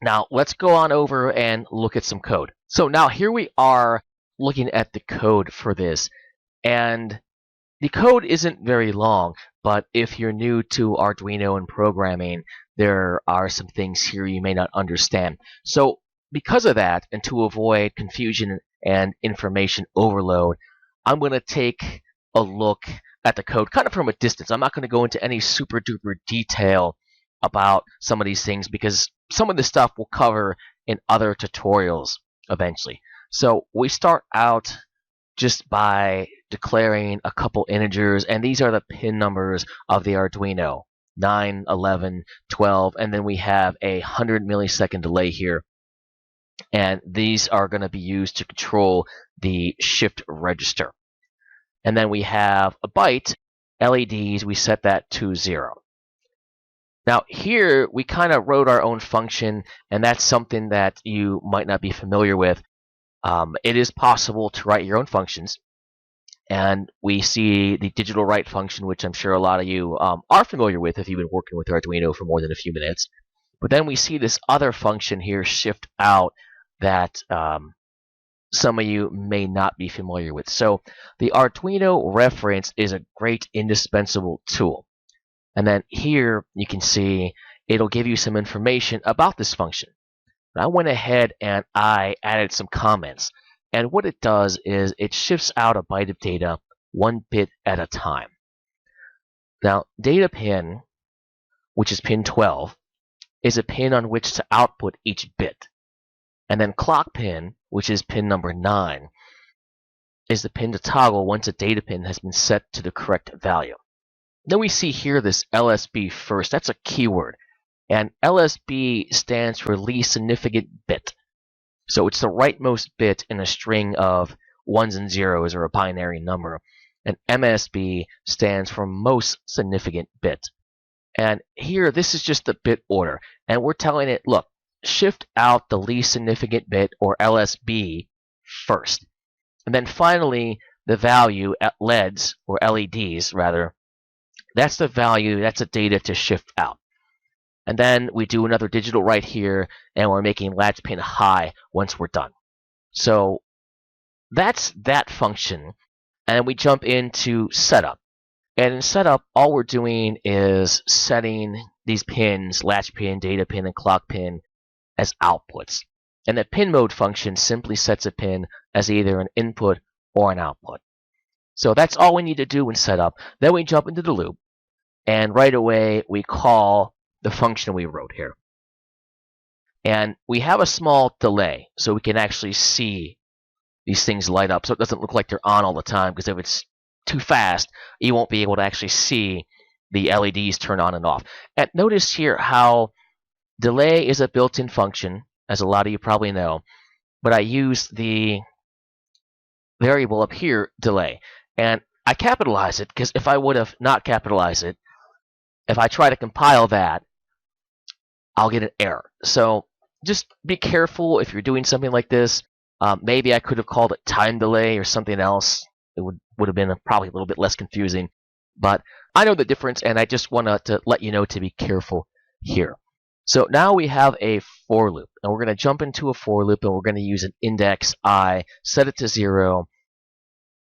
Now let's go on over and look at some code. So now here we are looking at the code for this, and the code isn't very long, but if you're new to Arduino and programming, there are some things here you may not understand. So because of that, and to avoid confusion and information overload, I'm going to take a look at the code kind of from a distance. I'm not going to go into any super duper detail about some of these things because some of this stuff we'll cover in other tutorials eventually. So we start out just by declaring a couple integers, and these are the pin numbers of the Arduino: 9, 11, 12, and then we have a 100 millisecond delay here, and these are going to be used to control the shift register. And then we have a byte, LEDs, we set that to 0. Now here we kind of wrote our own function, and that's something that you might not be familiar with. It is possible to write your own functions, and we see the digital write function, which I'm sure a lot of you are familiar with if you've been working with Arduino for more than a few minutes. But then we see this other function here, shift out, that some of you may not be familiar with. So the Arduino reference is a great indispensable tool. And then here you can see it'll give you some information about this function. I went ahead and I added some comments. And what it does is it shifts out a byte of data 1 bit at a time. Now, data pin, which is pin 12, is a pin on which to output each bit. And then clock pin, which is pin number 9, is the pin to toggle once a data pin has been set to the correct value. Then we see here this LSB first. That's a keyword. And LSB stands for least significant bit. So it's the rightmost bit in a string of ones and zeros or a binary number. And MSB stands for most significant bit. And here, this is just the bit order. And we're telling it, look, shift out the least significant bit, or LSB, first. And then finally, the value at LEDs, or LEDs rather, that's the value, that's the data to shift out. And then we do another digital write here, and we're making latch pin high once we're done. So that's that function. And we jump into setup. And in setup, all we're doing is setting these pins, latch pin, data pin, and clock pin, as outputs. And the pin mode function simply sets a pin as either an input or an output. So that's all we need to do in setup. Then we jump into the loop, and right away we call the function we wrote here. And we have a small delay, so we can actually see these things light up, so it doesn't look like they're on all the time, because if it's too fast, you won't be able to actually see the LEDs turn on and off. And notice here how delay is a built-in function, as a lot of you probably know, but I use the variable up here, delay. And I capitalize it, because if I would have not capitalized it, if I try to compile that, I'll get an error. So just be careful if you're doing something like this. Maybe I could have called it time delay or something else. It would have been probably a little bit less confusing. But I know the difference, and I just want to let you know to be careful here. So now we have a for loop, and we're going to jump into a for loop, and we're going to use an index I, set it to 0,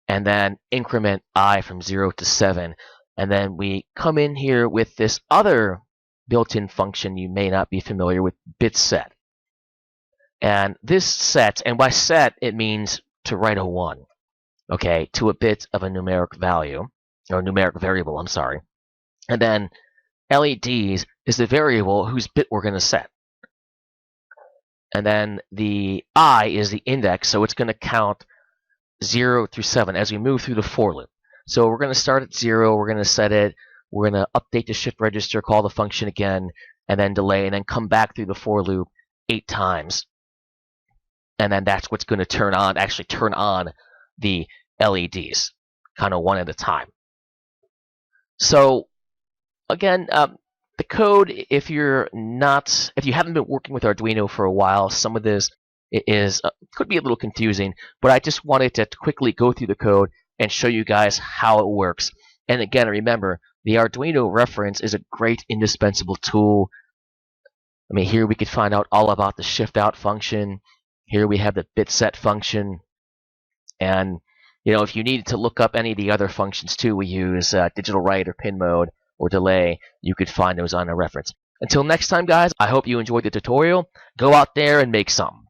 and then increment I from 0 to 7. And then we come in here with this other built-in function you may not be familiar with, bit set. And this sets, and by set it means to write a 1, okay, to a bit of a numeric value, or numeric variable, I'm sorry. And then LEDs is the variable whose bit we're going to set. And then the I is the index, so it's going to count 0 through 7 as we move through the for loop. So we're going to start at 0, we're going to set it, we're going to update the shift register, call the function again, and then delay, and then come back through the for loop 8 times. And then that's what's going to actually turn on the LEDs, kind of one at a time. So again, the code, if you haven't been working with Arduino for a while, some of this could be a little confusing, but I just wanted to quickly go through the code and show you guys how it works. And again, remember, the Arduino reference is a great indispensable tool. I mean, here we could find out all about the shift out function. Here we have the bit set function. And, if you needed to look up any of the other functions too, we use digital write or pin mode or delay. You could find those on a reference. Until next time, guys, I hope you enjoyed the tutorial. Go out there and make some.